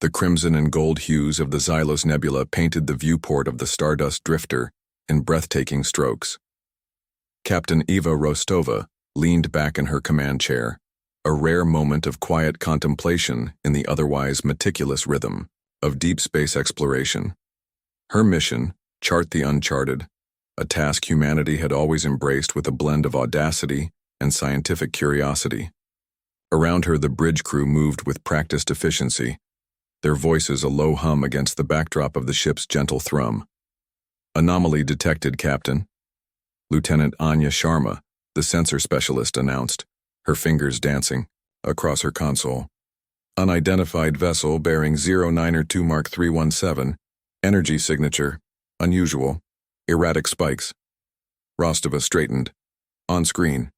The crimson and gold hues of the Xylos Nebula painted the viewport of the Stardust Drifter in breathtaking strokes. Captain Eva Rostova leaned back in her command chair, a rare moment of quiet contemplation in the otherwise meticulous rhythm of deep space exploration. Her mission, chart the uncharted, a task humanity had always embraced with a blend of audacity and scientific curiosity. Around her, the bridge crew moved with practiced efficiency, their voices a low hum against the backdrop of the ship's gentle thrum. "Anomaly detected, Captain," Lieutenant Anya Sharma, the sensor specialist, announced, her fingers dancing across her console. "Unidentified vessel bearing 092 Mark 317, energy signature, unusual, erratic spikes." Rostova straightened. On screen.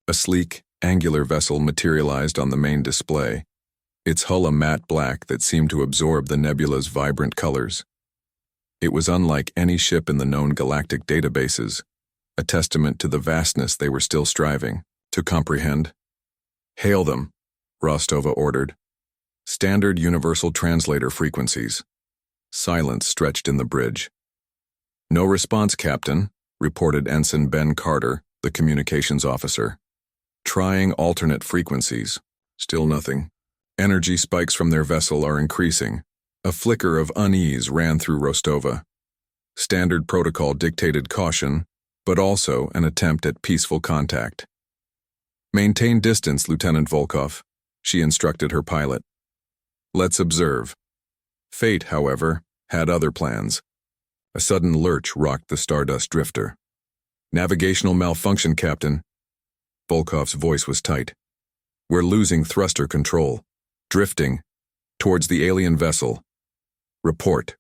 A sleek, angular vessel materialized on the main display, its hull a matte black that seemed to absorb the nebula's vibrant colors. It was unlike any ship in the known galactic databases, a testament to the vastness they were still striving to comprehend. "Hail them," Rostova ordered. "Standard universal translator frequencies." Silence stretched in the bridge. "No response, Captain," reported Ensign Ben Carter, the communications officer. "Trying alternate frequencies. Still nothing. Energy spikes from their vessel are increasing." A flicker of unease ran through Rostova. Standard protocol dictated caution, but also an attempt at peaceful contact. "Maintain distance, Lieutenant Volkov," she instructed her pilot. "Let's observe." Fate, however, had other plans. A sudden lurch rocked the Stardust Drifter. "Navigational malfunction, Captain." Volkov's voice was tight. "We're losing thruster control. Drifting towards the alien vessel." "Report."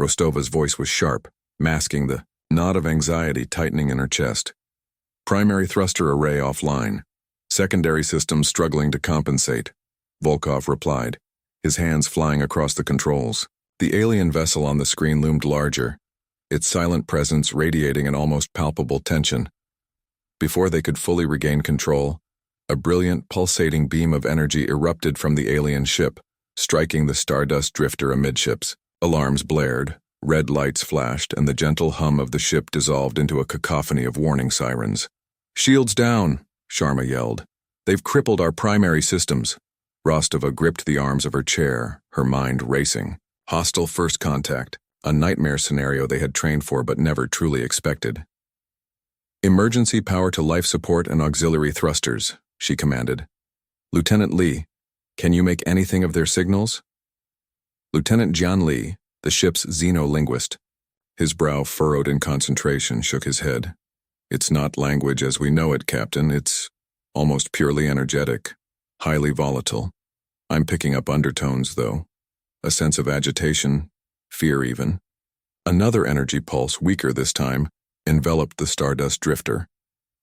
Rostova's voice was sharp, masking the knot of anxiety tightening in her chest. "Primary thruster array offline. Secondary systems struggling to compensate," Volkov replied, his hands flying across the controls. The alien vessel on the screen loomed larger, its silent presence radiating an almost palpable tension. Before they could fully regain control, a brilliant, pulsating beam of energy erupted from the alien ship, striking the Stardust Drifter amidships. Alarms blared, red lights flashed, and the gentle hum of the ship dissolved into a cacophony of warning sirens. "Shields down," Sharma yelled. "They've crippled our primary systems." Rostova gripped the arms of her chair, her mind racing. Hostile first contact, a nightmare scenario they had trained for but never truly expected. "Emergency power to life support and auxiliary thrusters," she commanded. "Lieutenant Lee, can you make anything of their signals?" Lieutenant Jian Lee, the ship's xenolinguist, his brow furrowed in concentration, shook his head. "It's not language as we know it, Captain. It's almost purely energetic, highly volatile. I'm picking up undertones, though. A sense of agitation, fear even." Another energy pulse, weaker this time, enveloped the Stardust Drifter,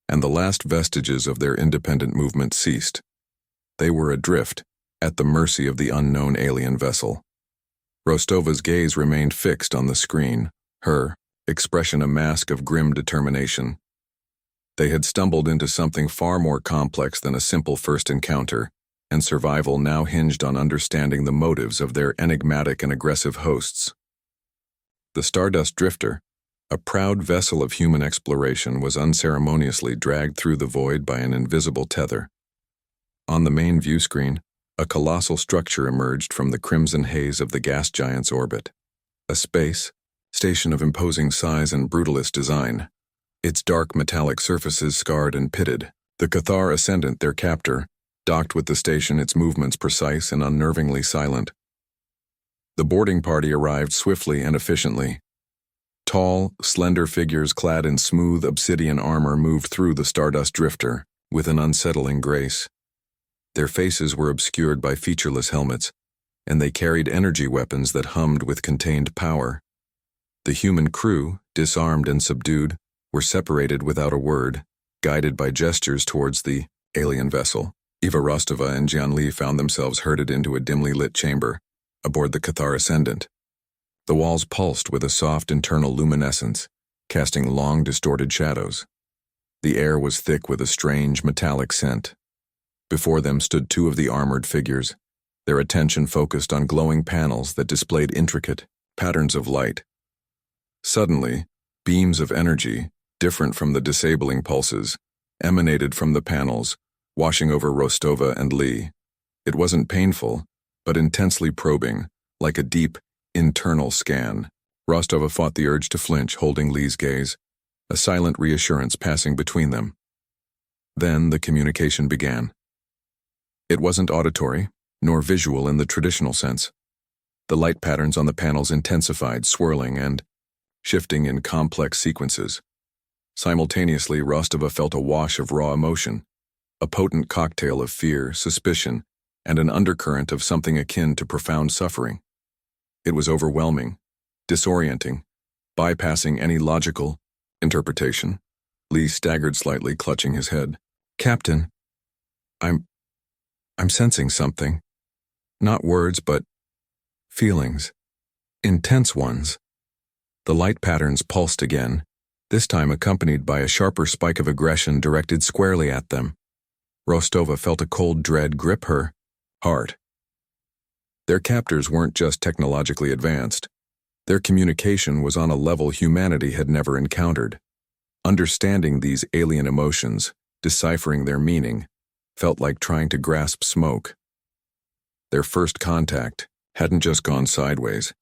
and the last vestiges of their independent movement ceased. They were adrift, at the mercy of the unknown alien vessel. Rostova's gaze remained fixed on the screen, her expression a mask of grim determination. They had stumbled into something far more complex than a simple first encounter, and survival now hinged on understanding the motives of their enigmatic and aggressive hosts. The Stardust Drifter, a proud vessel of human exploration, was unceremoniously dragged through the void by an invisible tether. On the main view screen, a colossal structure emerged from the crimson haze of the gas giant's orbit. A space station of imposing size and brutalist design, its dark metallic surfaces scarred and pitted. The Cathar Ascendant, their captor, docked with the station, its movements precise and unnervingly silent. The boarding party arrived swiftly and efficiently. Tall, slender figures clad in smooth obsidian armor moved through the Stardust Drifter with an unsettling grace. Their faces were obscured by featureless helmets, and they carried energy weapons that hummed with contained power. The human crew, disarmed and subdued, were separated without a word, guided by gestures towards the alien vessel. Eva Rostova and Jian Li found themselves herded into a dimly lit chamber aboard the Cathar Ascendant. The walls pulsed with a soft internal luminescence, casting long, distorted shadows. The air was thick with a strange, metallic scent. Before them stood two of the armored figures, their attention focused on glowing panels that displayed intricate patterns of light. Suddenly, beams of energy, different from the disabling pulses, emanated from the panels, washing over Rostova and Li. It wasn't painful, but intensely probing, like a deep, internal scan. Rostova fought the urge to flinch, holding Li's gaze, a silent reassurance passing between them. Then the communication began. It wasn't auditory, nor visual in the traditional sense. The light patterns on the panels intensified, swirling and shifting in complex sequences. Simultaneously, Rostova felt a wash of raw emotion, a potent cocktail of fear, suspicion, and an undercurrent of something akin to profound suffering. It was overwhelming, disorienting, bypassing any logical interpretation. Li staggered slightly, clutching his head. "Captain, I'm sensing something. Not words, but feelings. Intense ones." The light patterns pulsed again, this time accompanied by a sharper spike of aggression directed squarely at them. Rostova felt a cold dread grip her heart. Their captors weren't just technologically advanced. Their communication was on a level humanity had never encountered. Understanding these alien emotions, deciphering their meaning, felt like trying to grasp smoke. Their first contact hadn't just gone sideways.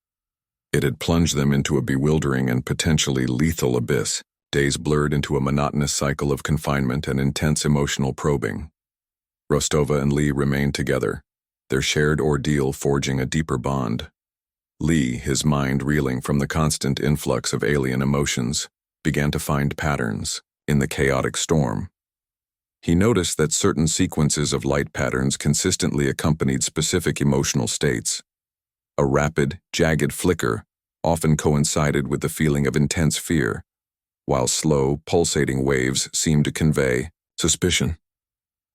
It had plunged them into a bewildering and potentially lethal abyss, days blurred into a monotonous cycle of confinement and intense emotional probing. Rostova and Li remained together, their shared ordeal forging a deeper bond. Li, his mind reeling from the constant influx of alien emotions, began to find patterns in the chaotic storm. He noticed that certain sequences of light patterns consistently accompanied specific emotional states. A rapid, jagged flicker often coincided with the feeling of intense fear, while slow, pulsating waves seemed to convey suspicion.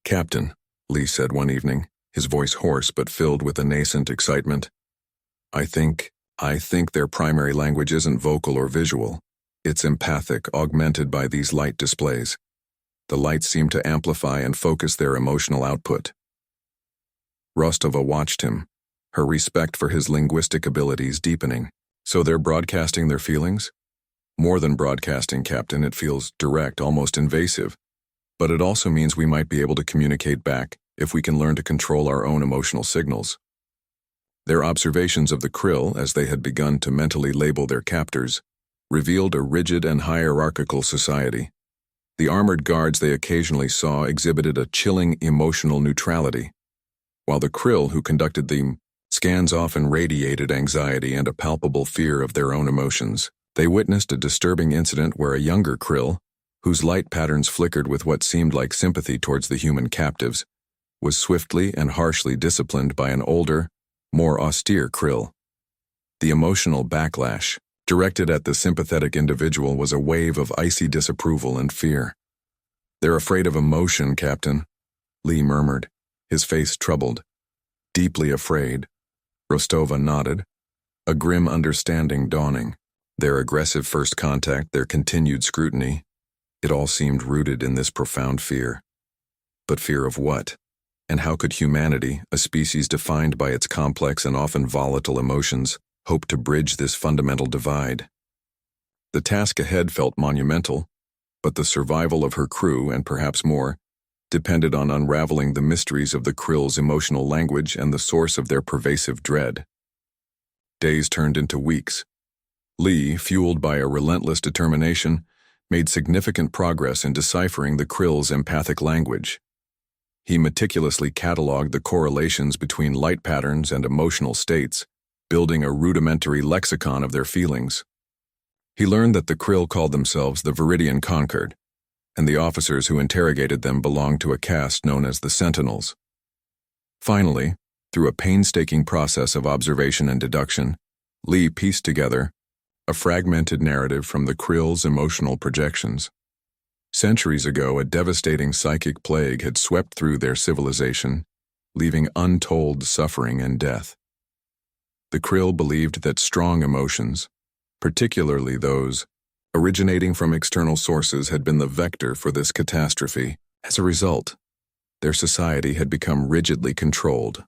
"Captain," Li said one evening, his voice hoarse but filled with a nascent excitement, I think their primary language isn't vocal or visual. It's empathic, augmented by these light displays. The lights seem to amplify and focus their emotional output." Rostova watched him, her respect for his linguistic abilities deepening. "So they're broadcasting their feelings?" "More than broadcasting, Captain. It feels direct, almost invasive. But it also means we might be able to communicate back if we can learn to control our own emotional signals." Their observations of the Kryll, as they had begun to mentally label their captors, revealed a rigid and hierarchical society. The armored guards they occasionally saw exhibited a chilling emotional neutrality, while the Kryll who conducted the scans often radiated anxiety and a palpable fear of their own emotions. They witnessed a disturbing incident where a younger Kryll, whose light patterns flickered with what seemed like sympathy towards the human captives, was swiftly and harshly disciplined by an older, more austere Kryll. The emotional backlash directed at the sympathetic individual was a wave of icy disapproval and fear. "They're afraid of emotion, Captain," Li murmured, his face troubled. "Deeply afraid." Rostova nodded, a grim understanding dawning. Their aggressive first contact, their continued scrutiny, it all seemed rooted in this profound fear. But fear of what? And how could humanity, a species defined by its complex and often volatile emotions, hope to bridge this fundamental divide? The task ahead felt monumental, but the survival of her crew, and perhaps more, depended on unraveling the mysteries of the Kryll's emotional language and the source of their pervasive dread. Days turned into weeks. Li, fueled by a relentless determination, made significant progress in deciphering the Kryll's empathic language. He meticulously cataloged the correlations between light patterns and emotional states, building a rudimentary lexicon of their feelings. He learned that the Kryll called themselves the Viridian Conquered, and the officers who interrogated them belonged to a caste known as the Sentinels. Finally, through a painstaking process of observation and deduction, Li pieced together a fragmented narrative from the Kryll's emotional projections. Centuries ago, a devastating psychic plague had swept through their civilization, leaving untold suffering and death. The Kryll believed that strong emotions, particularly those originating from external sources, had been the vector for this catastrophe. As a result, their society had become rigidly controlled.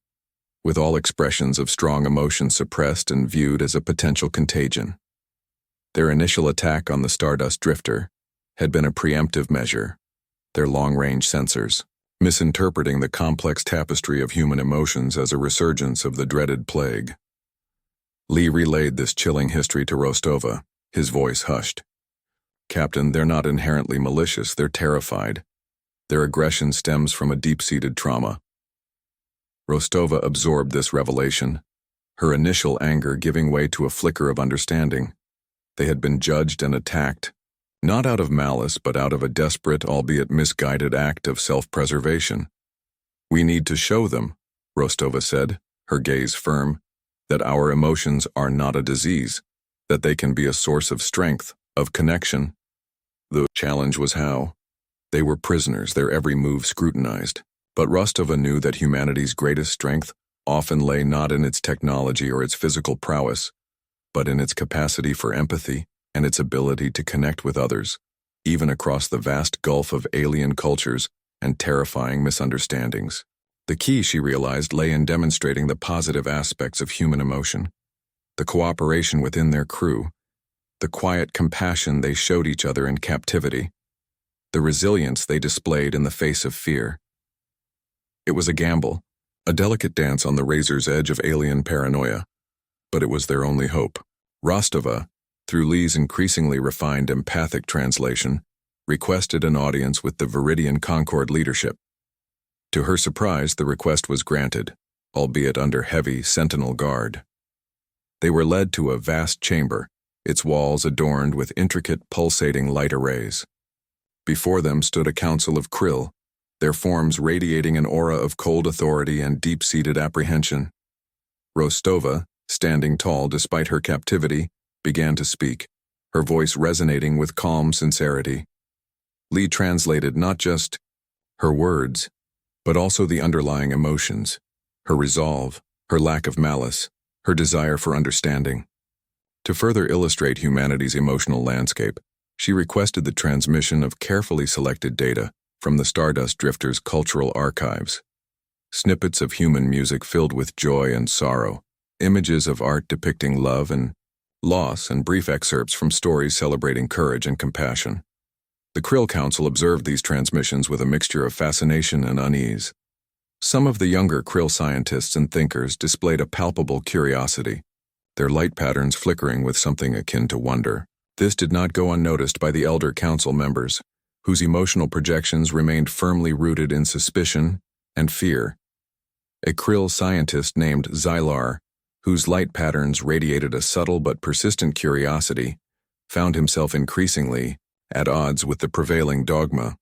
with all expressions of strong emotion suppressed and viewed as a potential contagion. Their initial attack on the Stardust Drifter had been a preemptive measure, their long-range sensors, misinterpreting the complex tapestry of human emotions as a resurgence of the dreaded plague. Li relayed this chilling history to Rostova, his voice hushed. "Captain, they're not inherently malicious, they're terrified. Their aggression stems from a deep-seated trauma." Rostova absorbed this revelation, her initial anger giving way to a flicker of understanding. They had been judged and attacked, not out of malice but out of a desperate, albeit misguided act of self-preservation. "We need to show them," Rostova said, her gaze firm, "that our emotions are not a disease, that they can be a source of strength, of connection." The challenge was how. They were prisoners, their every move scrutinized. But Rostova knew that humanity's greatest strength often lay not in its technology or its physical prowess, but in its capacity for empathy and its ability to connect with others, even across the vast gulf of alien cultures and terrifying misunderstandings. The key, she realized, lay in demonstrating the positive aspects of human emotion, the cooperation within their crew, the quiet compassion they showed each other in captivity, the resilience they displayed in the face of fear. It was a gamble, a delicate dance on the razor's edge of alien paranoia, but it was their only hope. Rostova, through Li's increasingly refined empathic translation, requested an audience with the Viridian Concord leadership. To her surprise, the request was granted, albeit under heavy sentinel guard. They were led to a vast chamber, its walls adorned with intricate pulsating light arrays. Before them stood a council of Kryll, their forms radiating an aura of cold authority and deep-seated apprehension. Rostova, standing tall despite her captivity, began to speak, her voice resonating with calm sincerity. Li translated not just her words, but also the underlying emotions, her resolve, her lack of malice, her desire for understanding. To further illustrate humanity's emotional landscape, she requested the transmission of carefully selected data from the Stardust Drifter's cultural archives. Snippets of human music filled with joy and sorrow, images of art depicting love and loss, and brief excerpts from stories celebrating courage and compassion. The Kryll Council observed these transmissions with a mixture of fascination and unease. Some of the younger Kryll scientists and thinkers displayed a palpable curiosity, their light patterns flickering with something akin to wonder. This did not go unnoticed by the elder council members, whose emotional projections remained firmly rooted in suspicion and fear. A Kryll scientist named Xylar, whose light patterns radiated a subtle but persistent curiosity, found himself increasingly at odds with the prevailing dogma.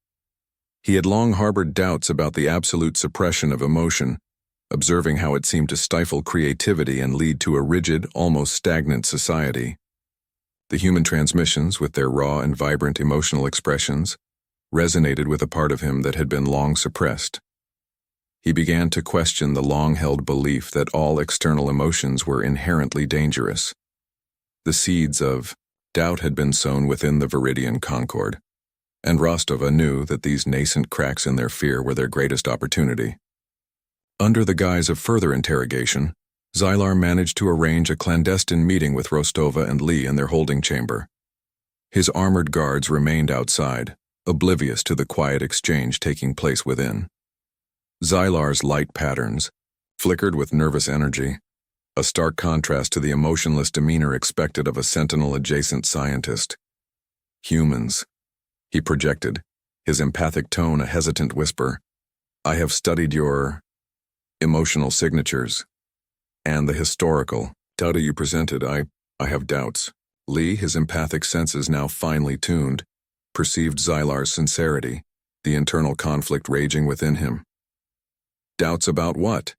He had long harbored doubts about the absolute suppression of emotion, observing how it seemed to stifle creativity and lead to a rigid, almost stagnant society. The human transmissions, with their raw and vibrant emotional expressions, resonated with a part of him that had been long suppressed. He began to question the long-held belief that all external emotions were inherently dangerous. The seeds of doubt had been sown within the Viridian Concord, and Rostova knew that these nascent cracks in their fear were their greatest opportunity. Under the guise of further interrogation, Xylar managed to arrange a clandestine meeting with Rostova and Li in their holding chamber. His armored guards remained outside, oblivious to the quiet exchange taking place within. Xylar's light patterns flickered with nervous energy, a stark contrast to the emotionless demeanor expected of a sentinel-adjacent scientist. "Humans," he projected, his empathic tone a hesitant whisper. "I have studied your emotional signatures and the historical data you presented. I have doubts." Li, his empathic senses now finely tuned, perceived Xylar's sincerity, the internal conflict raging within him. "Doubts about what?"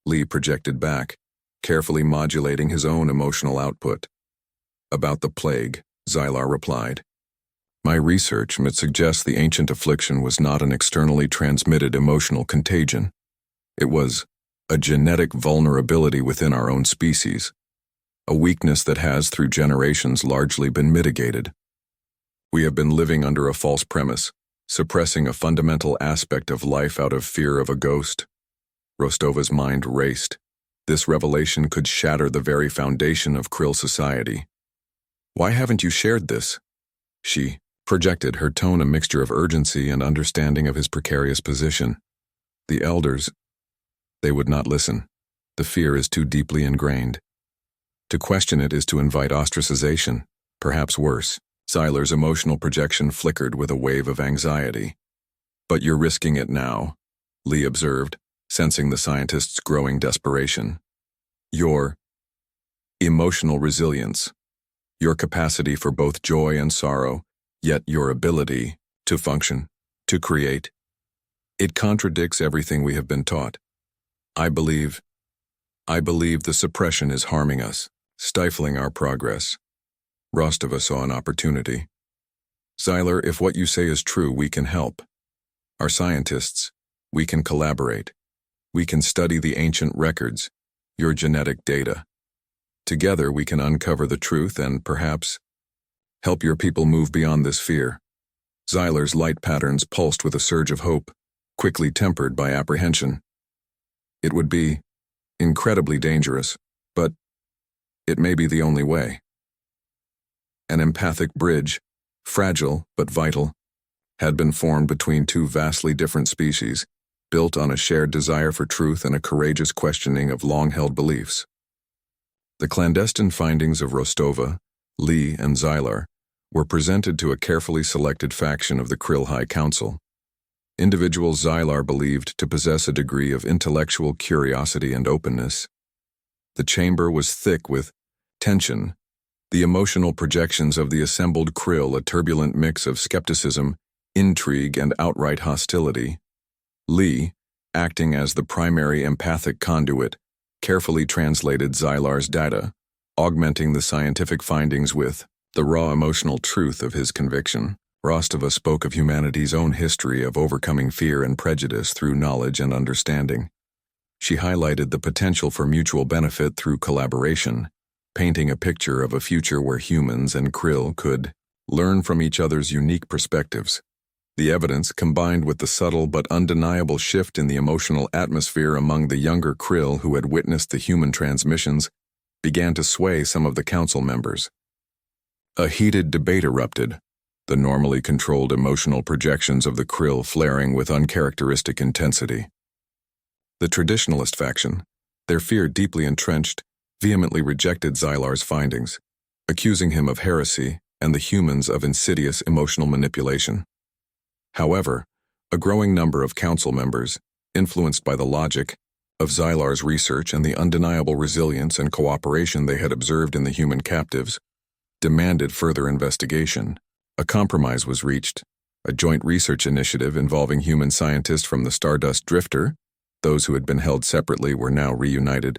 Li projected back, carefully modulating his own emotional output. "About the plague," Xylar replied. "My research suggests the ancient affliction was not an externally transmitted emotional contagion. It was a genetic vulnerability within our own species, a weakness that has, through generations, largely been mitigated. We have been living under a false premise, suppressing a fundamental aspect of life out of fear of a ghost." Rostova's mind raced. This revelation could shatter the very foundation of Kryll society. "Why haven't you shared this?" She projected, her tone a mixture of urgency and understanding of his precarious position. "The elders, they would not listen. The fear is too deeply ingrained. To question it is to invite ostracization, perhaps worse." Zyler's emotional projection flickered with a wave of anxiety. "But you're risking it now," Lee observed, sensing the scientist's growing desperation. "Your emotional resilience, your capacity for both joy and sorrow, yet your ability to function, to create. It contradicts everything we have been taught. I believe the suppression is harming us, stifling our progress." Rostova saw an opportunity. "Zyler, if what you say is true, we can help. Our scientists, we can collaborate. We can study the ancient records, your genetic data. Together we can uncover the truth and, perhaps, help your people move beyond this fear." Zyler's light patterns pulsed with a surge of hope, quickly tempered by apprehension. "It would be incredibly dangerous, but it may be the only way." An empathic bridge, fragile but vital, had been formed between two vastly different species, built on a shared desire for truth and a courageous questioning of long-held beliefs. The clandestine findings of Rostova, Lee, and Zylar were presented to a carefully selected faction of the Kryll High Council. Individual Zylar believed to possess a degree of intellectual curiosity and openness. The chamber was thick with tension, the emotional projections of the assembled Kryll a turbulent mix of skepticism, intrigue, and outright hostility. Lee, acting as the primary empathic conduit, carefully translated Zylar's data, augmenting the scientific findings with the raw emotional truth of his conviction. Rostova spoke of humanity's own history of overcoming fear and prejudice through knowledge and understanding. She highlighted the potential for mutual benefit through collaboration, painting a picture of a future where humans and Kryll could learn from each other's unique perspectives. The evidence, combined with the subtle but undeniable shift in the emotional atmosphere among the younger Kryll who had witnessed the human transmissions, began to sway some of the council members. A heated debate erupted, the normally controlled emotional projections of the Kryll flaring with uncharacteristic intensity. The traditionalist faction, their fear deeply entrenched, vehemently rejected Zylar's findings, accusing him of heresy and the humans of insidious emotional manipulation. However, a growing number of council members, influenced by the logic of Zylar's research and the undeniable resilience and cooperation they had observed in the human captives, demanded further investigation. A compromise was reached, a joint research initiative involving human scientists from the Stardust Drifter, those who had been held separately were now reunited,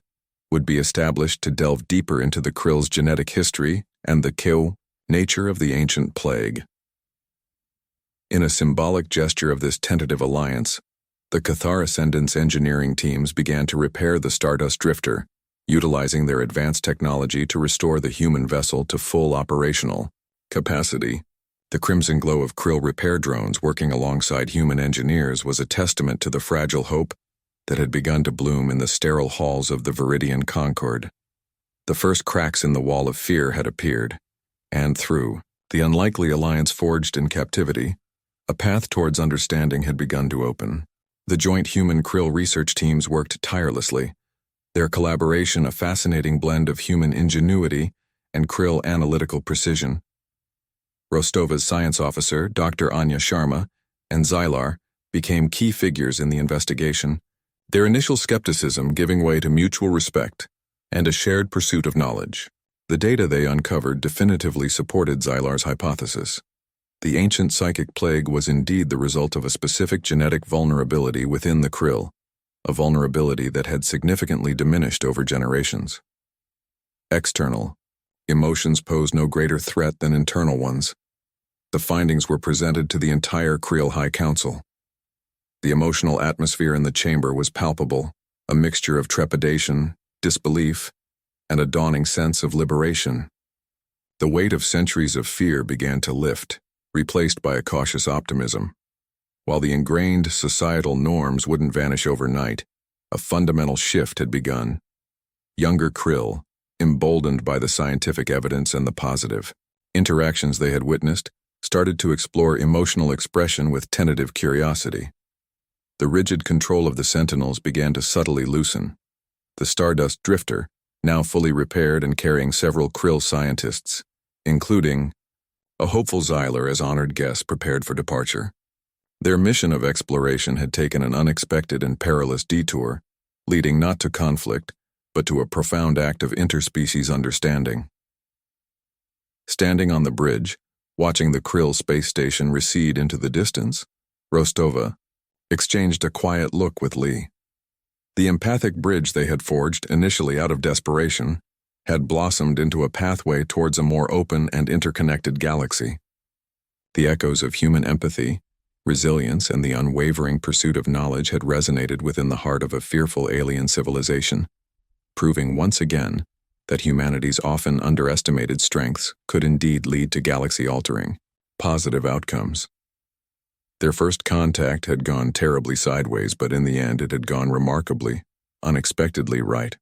would be established to delve deeper into the Kryll's genetic history and the nature of the ancient plague. In a symbolic gesture of this tentative alliance, the Cathar Ascendant's engineering teams began to repair the Stardust Drifter, utilizing their advanced technology to restore the human vessel to full operational capacity. The crimson glow of Kryll repair drones working alongside human engineers was a testament to the fragile hope that had begun to bloom in the sterile halls of the Viridian Concord. The first cracks in the wall of fear had appeared, and through the unlikely alliance forged in captivity, a path towards understanding had begun to open. The joint human-Kryll research teams worked tirelessly, their collaboration a fascinating blend of human ingenuity and Kryll analytical precision. Rostova's science officer, Dr. Anya Sharma, and Zylar became key figures in the investigation, their initial skepticism giving way to mutual respect and a shared pursuit of knowledge. The data they uncovered definitively supported Zylar's hypothesis. The ancient psychic plague was indeed the result of a specific genetic vulnerability within the Kryll, a vulnerability that had significantly diminished over generations. External emotions posed no greater threat than internal ones. The findings were presented to the entire Kryll High Council. The emotional atmosphere in the chamber was palpable, a mixture of trepidation, disbelief, and a dawning sense of liberation. The weight of centuries of fear began to lift, replaced by a cautious optimism. While the ingrained societal norms wouldn't vanish overnight, a fundamental shift had begun. younger Kryll, emboldened by the scientific evidence and the positive interactions they had witnessed, started to explore emotional expression with tentative curiosity. The rigid control of the Sentinels began to subtly loosen. The Stardust Drifter, now fully repaired and carrying several Kryll scientists, including a hopeful Xyler as honored guests prepared for departure. Their mission of exploration had taken an unexpected and perilous detour, leading not to conflict, but to a profound act of interspecies understanding. Standing on the bridge, watching the Kryll space station recede into the distance, Rostova exchanged a quiet look with Lee. The empathic bridge they had forged, initially out of desperation, had blossomed into a pathway towards a more open and interconnected galaxy. The echoes of human empathy, resilience, and the unwavering pursuit of knowledge had resonated within the heart of a fearful alien civilization, proving once again that humanity's often underestimated strengths could indeed lead to galaxy-altering, positive outcomes. Their first contact had gone terribly sideways, but in the end it had gone remarkably, unexpectedly right.